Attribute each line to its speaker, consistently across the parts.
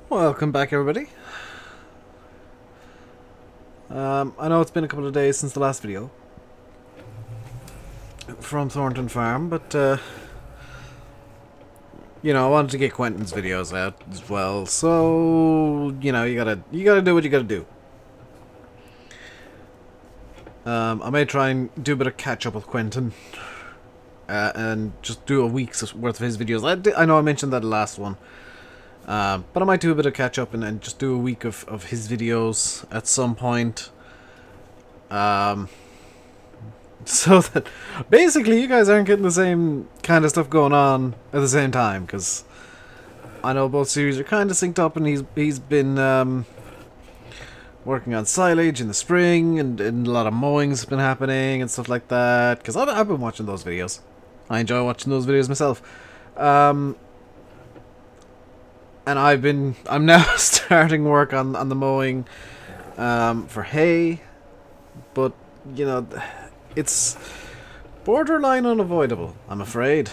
Speaker 1: Welcome back, everybody. I know it's been a couple of days since the last video from Thornton Farm, but you know, I wanted to get Quentin's videos out as well. So you know, you gotta do what you gotta do. I may try and do a bit of catch up with Quentin and just do a week's worth of his videos. I know I mentioned that last one. But I might do a bit of catch up and just do a week of his videos at some point. So that basically you guys aren't getting the same kind of stuff going on at the same time, because I know both series are kind of synced up, and he's been working on silage in the spring, and a lot of mowing has been happening and stuff like that, because I've been watching those videos. I enjoy watching those videos myself. And I'm now starting work on the mowing for hay, but you know, it's borderline unavoidable, I'm afraid.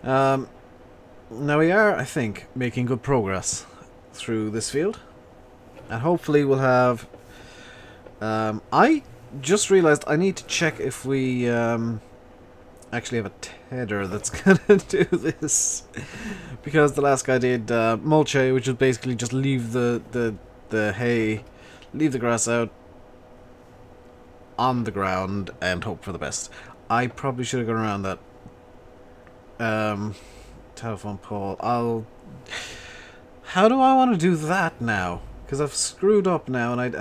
Speaker 1: Now we are, I think, making good progress through this field, and hopefully we'll have. I just realized I need to check if we actually have a tedder that's gonna do this, because the last guy did mulch hay, which is basically just leave the hay, leave the grass out on the ground and hope for the best. I probably should have gone around that telephone pole. How do I want to do that now? Because I've screwed up now, and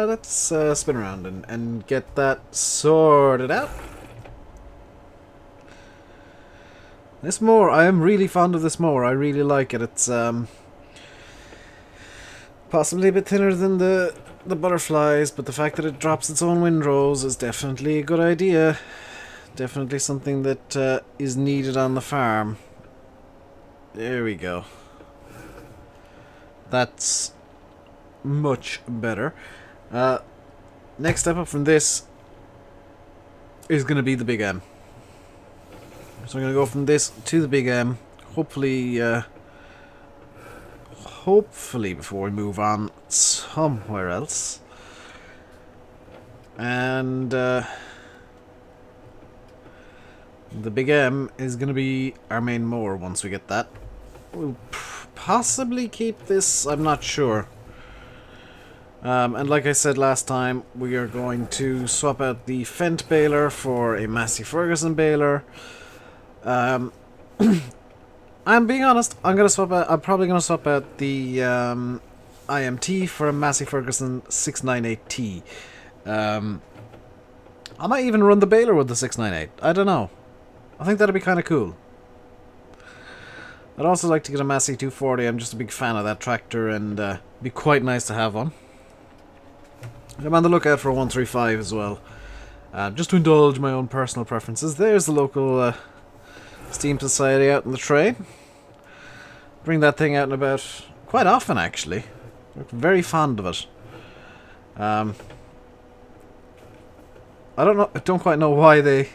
Speaker 1: let's spin around and get that sorted out. This mower, I am really fond of this mower. I really like it. It's possibly a bit thinner than the butterflies, but the fact that it drops its own windrows is definitely a good idea. Definitely something that is needed on the farm. There we go. That's much better. Next step up from this is going to be the Big M. So I'm going to go from this to the Big M. Hopefully before we move on somewhere else. And the Big M is going to be our main mower once we get that. We'll possibly keep this, I'm not sure. And like I said last time, we are going to swap out the Fendt baler for a Massey Ferguson baler. I'm being honest, I'm probably gonna swap out the IMT for a Massey Ferguson 698T. I might even run the baler with the 698. I don't know. I think that'd be kind of cool. I'd also like to get a Massey 240. I'm just a big fan of that tractor, and it'd be quite nice to have one. I'm on the lookout for a 135 as well, just to indulge my own personal preferences. There's the local Steam Society out in the train. Bring that thing out and about quite often, actually. I'm very fond of it. I don't quite know why they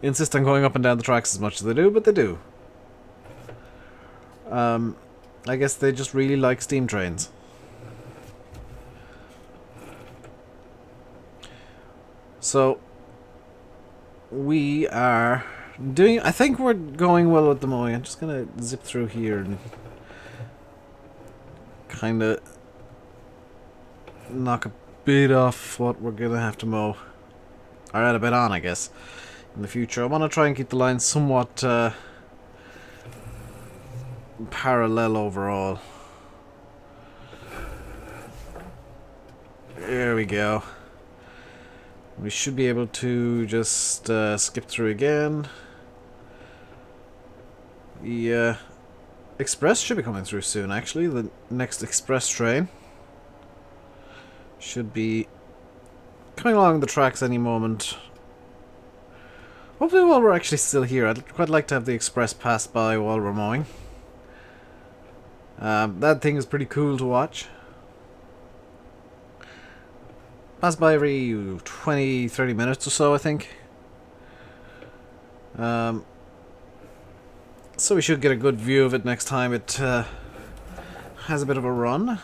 Speaker 1: insist on going up and down the tracks as much as they do, but they do. I guess they just really like steam trains. So we are doing, I think we're going well with the mowing. I'm just gonna zip through here and kinda knock a bit off what we're gonna have to mow. Or add a bit on, I guess, in the future. I wanna try and keep the line somewhat parallel overall. There we go. We should be able to just skip through again. The express should be coming through soon, actually. The next express train should be coming along the tracks any moment. Hopefully while we're actually still here. I'd quite like to have the express pass by while we're mowing. That thing is pretty cool to watch. Pass by every 20-30 minutes or so, I think. So we should get a good view of it next time it has a bit of a run.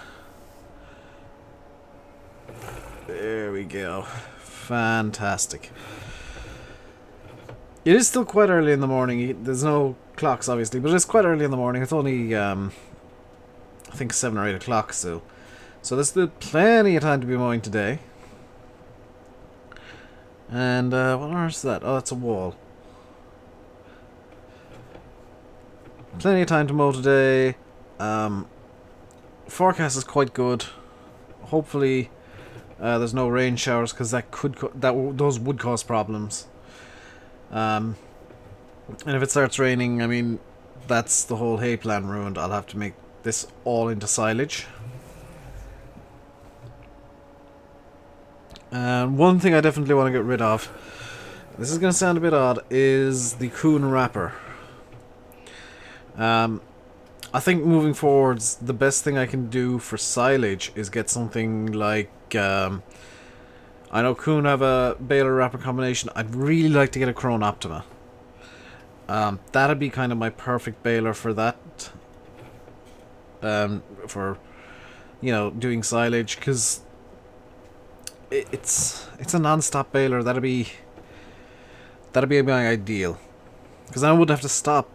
Speaker 1: There we go. Fantastic. It is still quite early in the morning. There's no clocks, obviously, but it's quite early in the morning. It's only, I think, 7 or 8 o'clock still. So there's still plenty of time to be mowing today. And, what on earth is that? Oh, that's a wall. Plenty of time to mow today. Forecast is quite good. Hopefully, there's no rain showers, because those would cause problems. And if it starts raining, I mean, that's the whole hay plan ruined. I'll have to make this all into silage. And one thing I definitely want to get rid of, this is going to sound a bit odd, is the coon wrapper. I think moving forwards, the best thing I can do for silage is get something like, I know coon have a baler wrapper combination. I'd really like to get a Krone Optima. That'd be kind of my perfect baler for that. For, you know, doing silage, because it's a non-stop baler. That'd be my ideal, because I wouldn't have to stop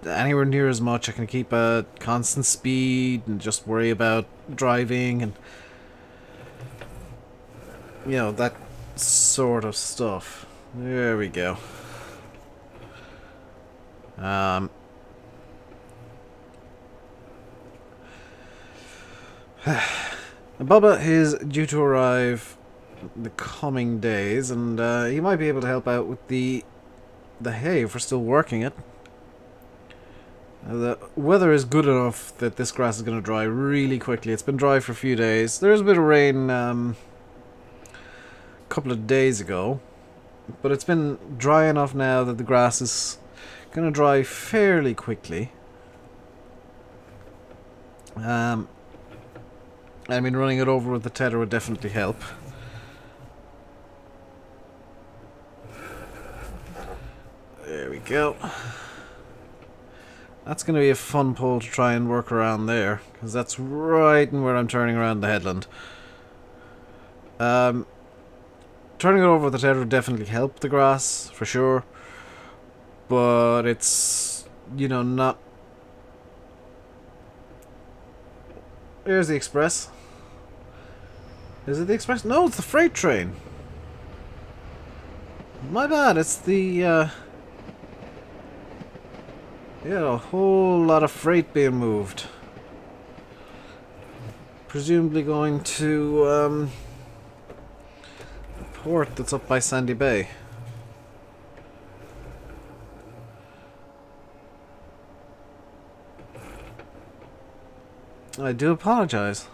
Speaker 1: anywhere near as much. I can keep a constant speed and just worry about driving and, you know, that sort of stuff. There we go. Bubba is due to arrive the coming days, and he might be able to help out with the hay if we're still working it. The weather is good enough that this grass is going to dry really quickly. It's been dry for a few days. There was a bit of rain a couple of days ago, but it's been dry enough now that the grass is going to dry fairly quickly. I mean, running it over with the tether would definitely help. There we go. That's going to be a fun pull to try and work around there, because that's right in where I'm turning around the headland. Turning it over with the tether would definitely help the grass, for sure. But it's, you know, not... Here's the express. Is it the express? No, it's the freight train. My bad, it's the, yeah, a whole lot of freight being moved. Presumably going to, a port that's up by Sandy Bay. I do apologize.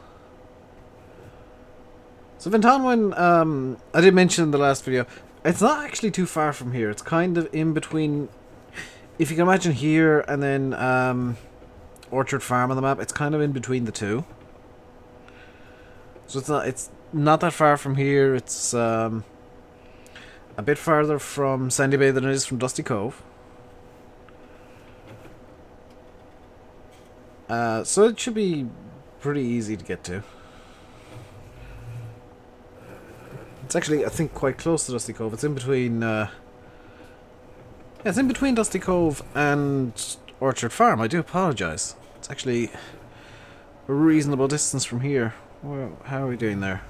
Speaker 1: So Vintonwin, I did mention in the last video, it's not actually too far from here. It's kind of in between. If you can imagine here and then Orchard Farm on the map, it's kind of in between the two. So it's not that far from here. It's a bit farther from Sandy Bay than it is from Dusty Cove. So it should be pretty easy to get to. It's actually, I think, quite close to Dusty Cove. It's in between, yeah, it's in between Dusty Cove and Orchard Farm. I do apologise. It's actually a reasonable distance from here. Well, how are we doing there?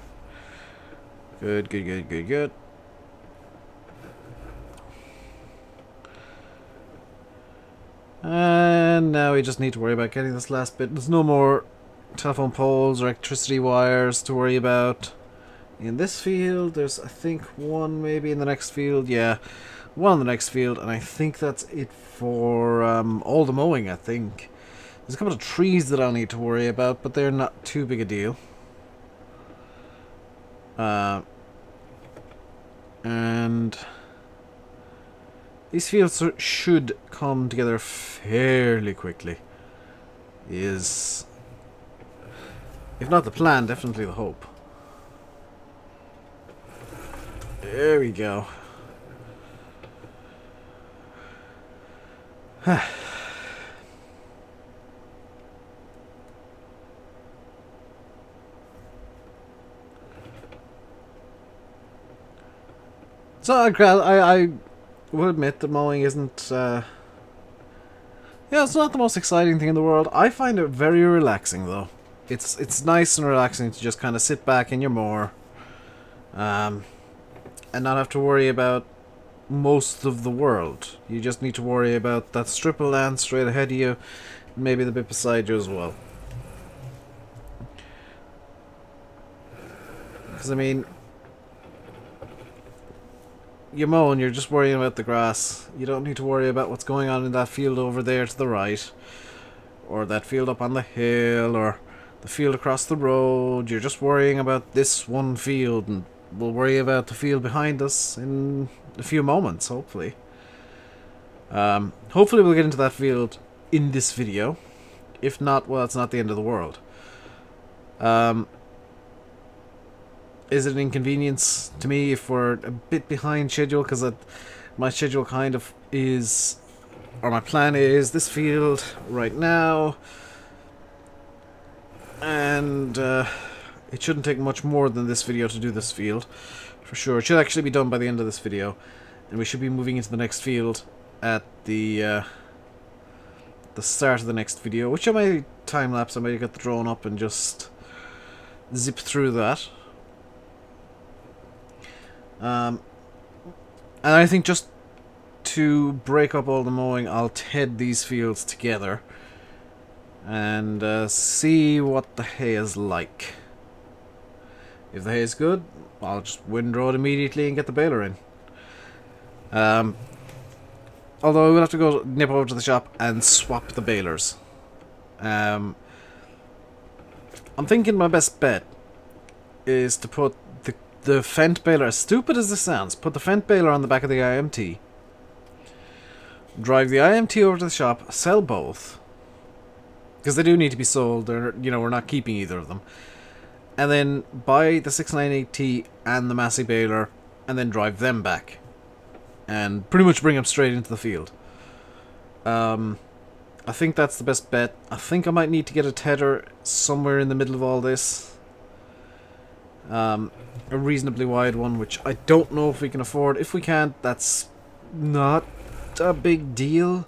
Speaker 1: Good, good, good, good, good. And now we just need to worry about getting this last bit. There's no more telephone poles or electricity wires to worry about. In this field, there's, I think, one maybe in the next field. Yeah, one in the next field, and I think that's it for all the mowing, I think. There's a couple of trees that I'll need to worry about, but they're not too big a deal. And these fields should come together fairly quickly. Is, if not the plan, definitely the hope. There we go. So I will admit that mowing isn't... yeah, it's not the most exciting thing in the world. I find it very relaxing, though. It's nice and relaxing to just kind of sit back in your mower, and not have to worry about most of the world. You just need to worry about that strip of land straight ahead of you, maybe the bit beside you as well. Because, I mean, you mow and you're just worrying about the grass. You don't need to worry about what's going on in that field over there to the right, or that field up on the hill, or the field across the road. You're just worrying about this one field, and we'll worry about the field behind us in a few moments, hopefully. Hopefully we'll get into that field in this video. If not, well, it's not the end of the world. Is it an inconvenience to me if we're a bit behind schedule? Because my schedule kind of is, or my plan is, this field right now. And it shouldn't take much more than this video to do this field. For sure. It should actually be done by the end of this video. And we should be moving into the next field at the start of the next video. Which I might time-lapse. I might get the drone up and just zip through that. And I think just to break up all the mowing, I'll TED these fields together and see what the hay is like. If the hay is good, I'll just windrow it immediately and get the baler in. Although we'll have to go nip over to the shop and swap the balers. I'm thinking my best bet is to put the Fendt baler, as stupid as this sounds, put the Fendt baler on the back of the IMT, drive the IMT over to the shop, sell both, because they do need to be sold. They're, you know, we're not keeping either of them, and then buy the 698T and the Massey baler, and then drive them back, and pretty much bring them straight into the field. I think that's the best bet. I think I might need to get a tether somewhere in the middle of all this. A reasonably wide one, which I don't know if we can afford. If we can't, that's not a big deal.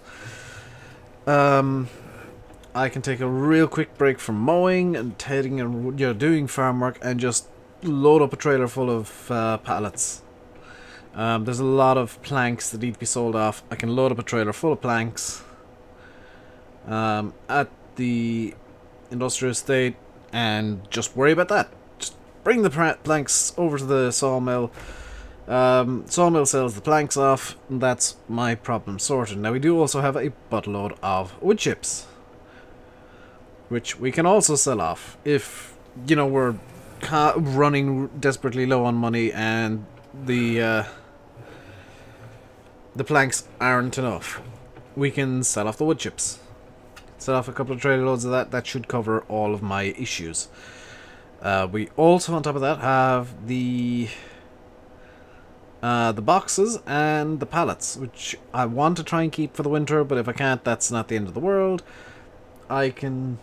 Speaker 1: I can take a real quick break from mowing and tedding and, you know, doing farm work, and just load up a trailer full of pallets. There's a lot of planks that need to be sold off. I can load up a trailer full of planks at the industrial estate and just worry about that. Bring the planks over to the sawmill. Sawmill sells the planks off, and that's my problem sorted. Now we do also have a buttload of wood chips, which we can also sell off if, you know, we're running desperately low on money and the planks aren't enough. We can sell off the wood chips. Sell off a couple of trailer loads of that. That should cover all of my issues. We also, on top of that, have the boxes and the pallets, which I want to try and keep for the winter, but if I can't, that's not the end of the world. I can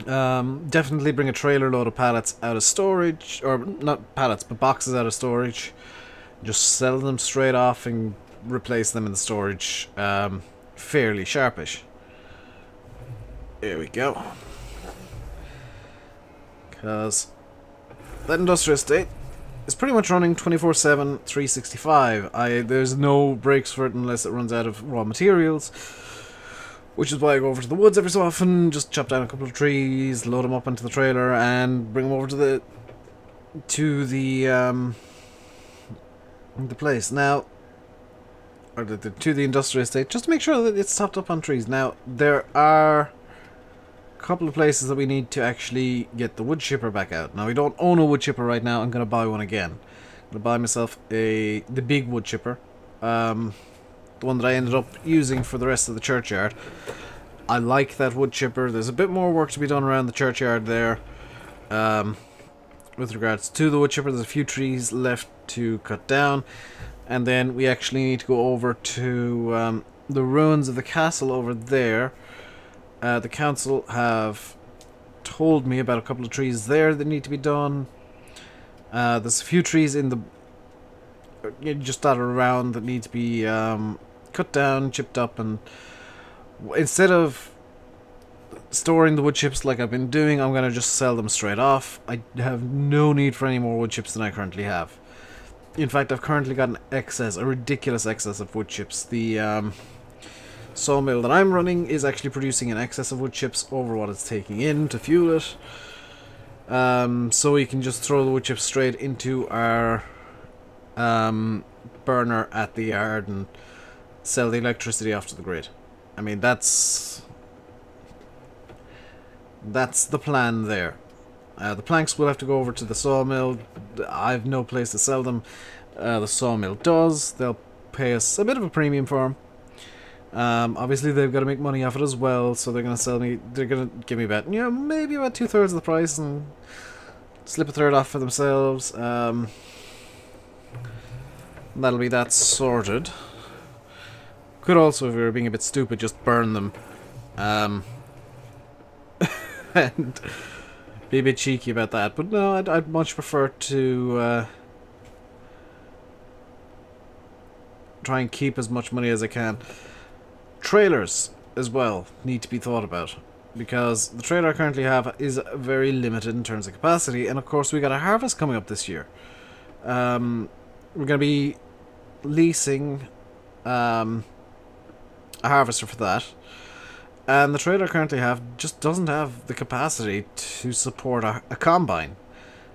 Speaker 1: definitely bring a trailer load of pallets out of storage, or not pallets, but boxes out of storage. Just sell them straight off and replace them in the storage fairly sharpish. Here we go. Because that industrial estate is pretty much running 24/7, 365. There's no breaks for it unless it runs out of raw materials, which is why I go over to the woods every so often, just chop down a couple of trees, load them up onto the trailer, and bring them over to the place now, or to the industrial estate, just to make sure that it's topped up on trees. Now there are couple of places that we need to actually get the wood chipper back out. Now we don't own a wood chipper right now. I'm gonna buy one again. I'm gonna buy myself the big wood chipper, the one that I ended up using for the rest of the churchyard. I like that wood chipper. There's a bit more work to be done around the churchyard there. With regards to the wood chipper, there's a few trees left to cut down, and then we actually need to go over to the ruins of the castle over there. The council have told me about a couple of trees there that need to be done. There's a few trees in the just dotted around that need to be cut down, chipped up, and instead of storing the wood chips like I've been doing, I'm going to just sell them straight off. I have no need for any more wood chips than I currently have. In fact, I've currently got an excess, a ridiculous excess of wood chips. The sawmill that I'm running is actually producing an excess of wood chips over what it's taking in to fuel it. So we can just throw the wood chips straight into our burner at the yard and sell the electricity off to the grid. I mean, that's the plan there. The planks will have to go over to the sawmill. I've no place to sell them. The sawmill does. They'll pay us a bit of a premium for them. Obviously, they've got to make money off it as well, so they're going to sell me. They're going to give me about, you know, maybe about 2/3 of the price and slip a third off for themselves. That'll be that sorted. Could also, if we were being a bit stupid, just burn them. And be a bit cheeky about that, but no, I'd much prefer to try and keep as much money as I can. Trailers as well need to be thought about, because the trailer I currently have is very limited in terms of capacity, and of course we got a harvest coming up this year. We're going to be leasing a harvester for that. And the trailer I currently have just doesn't have the capacity to support a combine.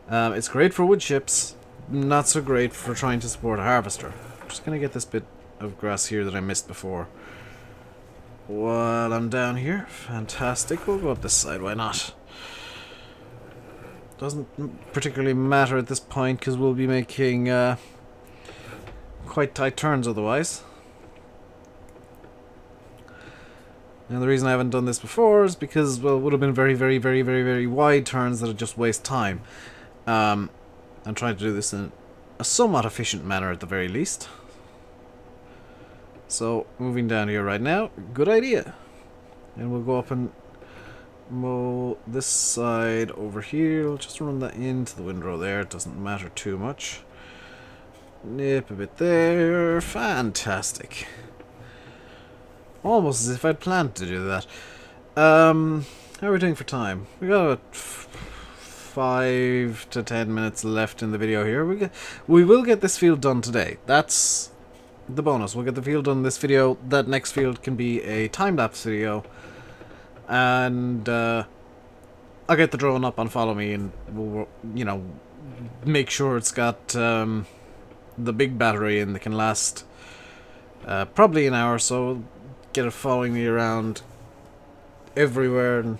Speaker 1: It's great for wood chips, not so great for trying to support a harvester. I'm just going to get this bit of grass here that I missed before while I'm down here. Fantastic. We'll go up this side, why not? Doesn't particularly matter at this point because we'll be making quite tight turns otherwise. And the reason I haven't done this before is because, well, it would have been very, very, very, very, very wide turns that would just waste time. I'm trying to do this in a somewhat efficient manner at the very least. So, moving down here right now, good idea. And we'll go up and mow this side over here. We'll just run that into the windrow there. It doesn't matter too much. Nip a bit there. Fantastic. Almost as if I'd planned to do that. How are we doing for time? We got about 5 to 10 minutes left in the video here. We will get this field done today. That's the bonus. We'll get the field done this video. That next field can be a time-lapse video. And I'll get the drone up on Follow Me and we'll, you know, make sure it's got the big battery and that can last probably an hour or so. Get it following me around everywhere and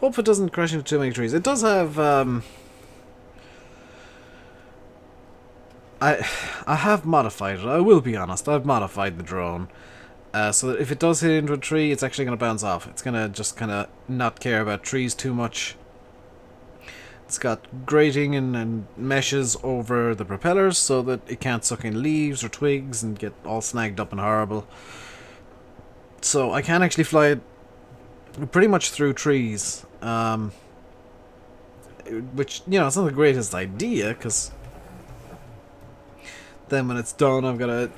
Speaker 1: hope it doesn't crash into too many trees. It does have I have modified it. I will be honest. I've modified the drone so that if it does hit into a tree, it's actually going to bounce off. It's going to just kind of not care about trees too much. It's got grating and meshes over the propellers so that it can't suck in leaves or twigs and get all snagged up and horrible. So I can actually fly it pretty much through trees, which, you know, it's not the greatest idea, because then when it's done I've got to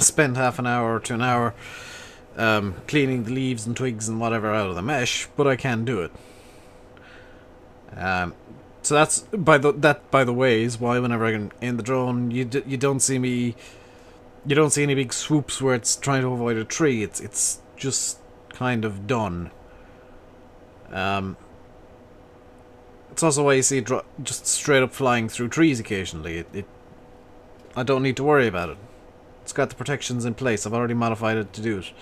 Speaker 1: spend half an hour to an hour cleaning the leaves and twigs and whatever out of the mesh, but I can do it. So that's, by the way, is why whenever I can in the drone, you don't see me. You don't see any big swoops where it's trying to avoid a tree. It's just kind of done. It's also why you see it just straight up flying through trees occasionally. I don't need to worry about it. It's got the protections in place. I've already modified it to do it.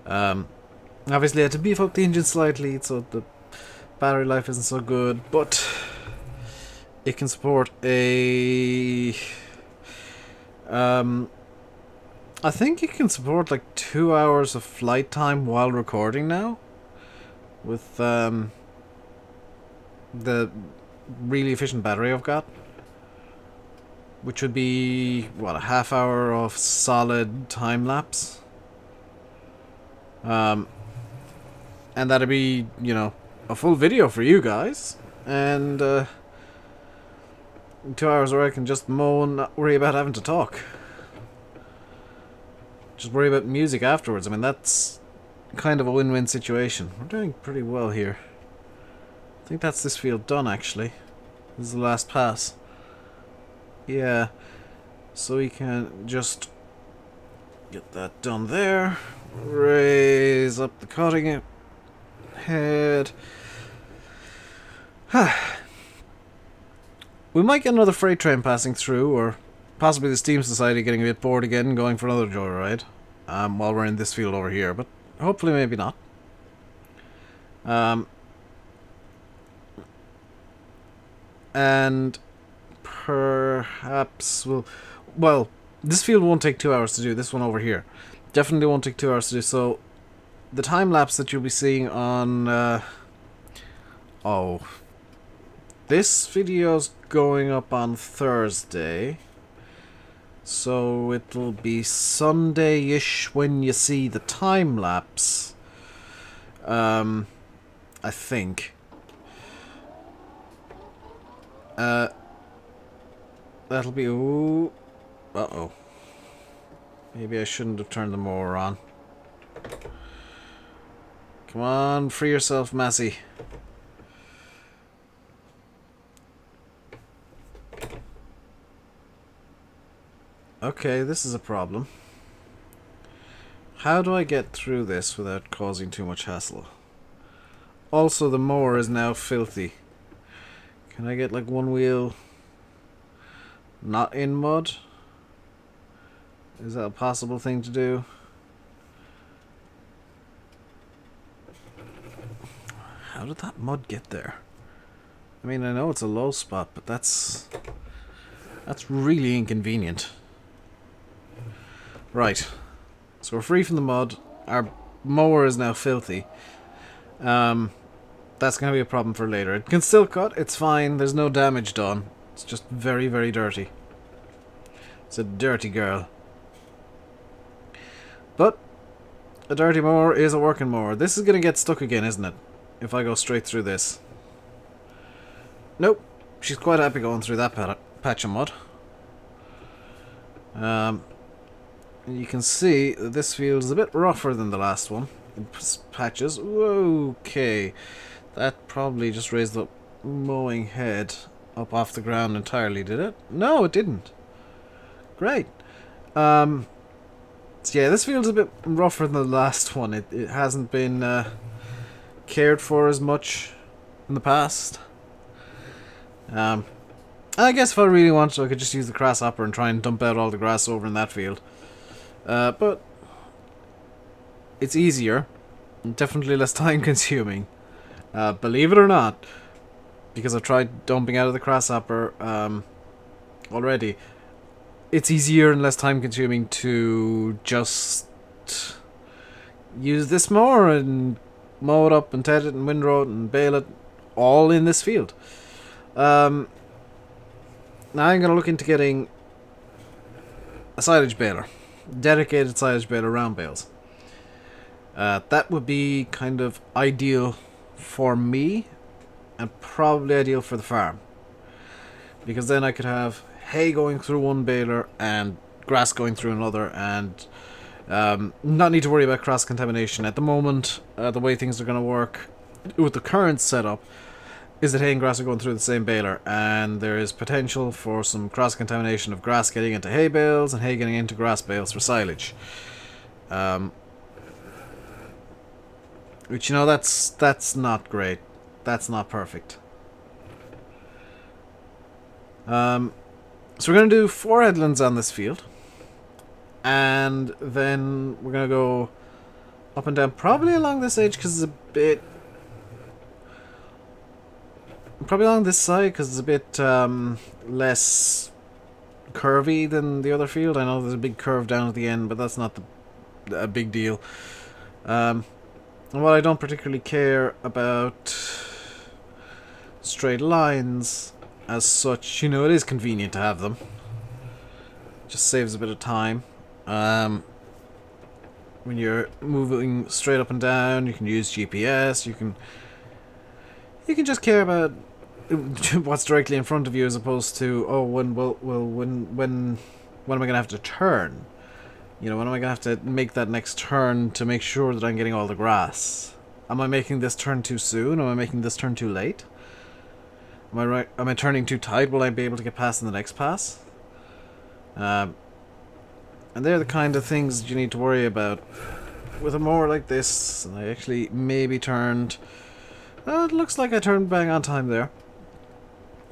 Speaker 1: Obviously I had to beef up the engine slightly so the battery life isn't so good, but it can support a I think it can support like 2 hours of flight time while recording now, with the really efficient battery I've got, which would be, what, a half hour of solid time lapse. And that'd be, you know, a full video for you guys, and 2 hours where I can just mow and not worry about having to talk. Just worry about music afterwards. I mean, that's kind of a win-win situation. We're doing pretty well here. I think that's this field done, actually. This is the last pass. Yeah. So we can just get that done there. Raise up the cutting head. We might get another freight train passing through, or possibly the Steam Society getting a bit bored again and going for another joyride while we're in this field over here, but hopefully maybe not. And perhaps we'll... Well, this field won't take 2 hours to do, this one over here. Definitely won't take 2 hours to do, so the time lapse that you'll be seeing on... this video's going up on Thursday, so it'll be Sunday-ish when you see the time lapse. I think. That'll be... Ooh. Uh-oh. Maybe I shouldn't have turned the mower on. Come on, free yourself, Massey. Okay, this is a problem. How do I get through this without causing too much hassle? Also, the mower is now filthy. Can I get like one wheel not in mud? Is that a possible thing to do? How did that mud get there? I mean, I know it's a low spot, but that's really inconvenient. Right, so we're free from the mud. Our mower is now filthy. That's going to be a problem for later. It can still cut, it's fine, there's no damage done. It's just very, very dirty. It's a dirty girl. But a dirty mower is a working mower. This is going to get stuck again, isn't it? If I go straight through this. Nope, she's quite happy going through that patch of mud. You can see that this field is a bit rougher than the last one in patches. Okay, that probably just raised the mowing head up off the ground entirely, did it? No, it didn't. Great. So yeah, this field's a bit rougher than the last one. It hasn't been cared for as much in the past. I guess if I really wanted to, I could just use the grasshopper and try and dump out all the grass over in that field. But it's easier, and definitely less time consuming. Believe it or not, because I've tried dumping out of the grasshopper already. It's easier and less time consuming to just use this mower and mow it up and ted it and windrow it and bale it all in this field. Now I'm going to look into getting a silage baler. Dedicated silage baler round bales. That would be kind of ideal for me and probably ideal for the farm, because then I could have hay going through one baler and grass going through another, and not need to worry about cross contamination. At the moment, the way things are going to work with the current setup is that hay and grass are going through the same baler, and there is potential for some cross-contamination of grass getting into hay bales and hay getting into grass bales for silage. Which, you know, that's not great. That's not perfect. So we're going to do 4 headlands on this field, and then we're going to go up and down, probably along this edge because it's a bit... Probably along this side because it's a bit less curvy than the other field. I know there's a big curve down at the end, but that's not a big deal. And while I don't particularly care about straight lines as such, you know, it is convenient to have them. Just saves a bit of time. When you're moving straight up and down, you can use GPS. You can just care about what's directly in front of you, as opposed to, oh, when am I gonna have to turn? You know, when am I gonna have to make that next turn to make sure that I'm getting all the grass? Am I making this turn too soon? Am I making this turn too late? Am I right? Am I turning too tight? Will I be able to get past in the next pass? And they're the kind of things that you need to worry about with a mower like this. And I actually maybe turned... it looks like I turned bang on time there.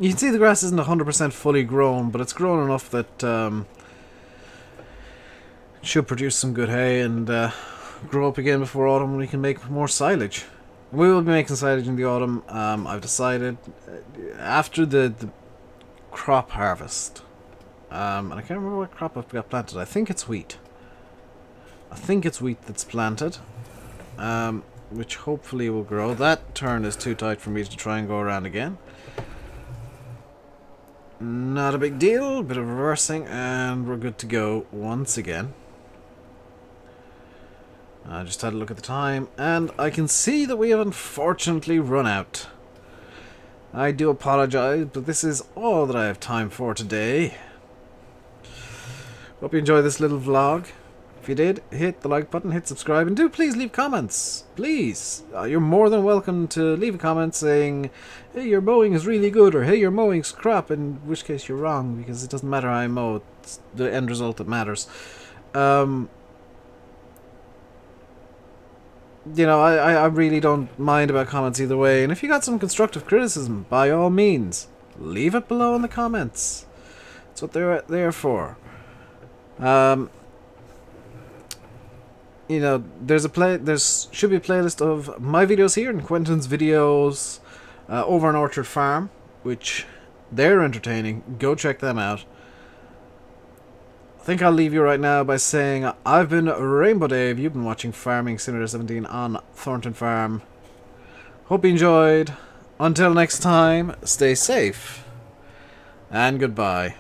Speaker 1: You can see the grass isn't 100% fully grown, but it's grown enough that it should produce some good hay and grow up again before autumn, when we can make more silage. We will be making silage in the autumn. I've decided after the crop harvest. And I can't remember what crop I've got planted. I think it's wheat. I think it's wheat that's planted. Which hopefully will grow. That turn is too tight for me to try and go around again. Not a big deal. Bit of reversing and we're good to go once again. I just had a look at the time and I can see that we have unfortunately run out. I do apologize, but this is all that I have time for today. Hope you enjoyed this little vlog. If you did, hit the like button, hit subscribe, and do please leave comments. Please. You're more than welcome to leave a comment saying, hey, your mowing is really good, or hey, your mowing's crap, in which case you're wrong, because it doesn't matter how I mow, it's the end result that matters. You know, I really don't mind about comments either way, and if you got some constructive criticism, by all means, leave it below in the comments. That's what they're there for. You know, there should be a playlist of my videos here and Quentin's videos over on Orchard Farm, which they're entertaining. Go check them out. I think I'll leave you right now by saying I've been RainbowDave. You've been watching Farming Simulator 17 on Thornton Farm. Hope you enjoyed. Until next time, stay safe and goodbye.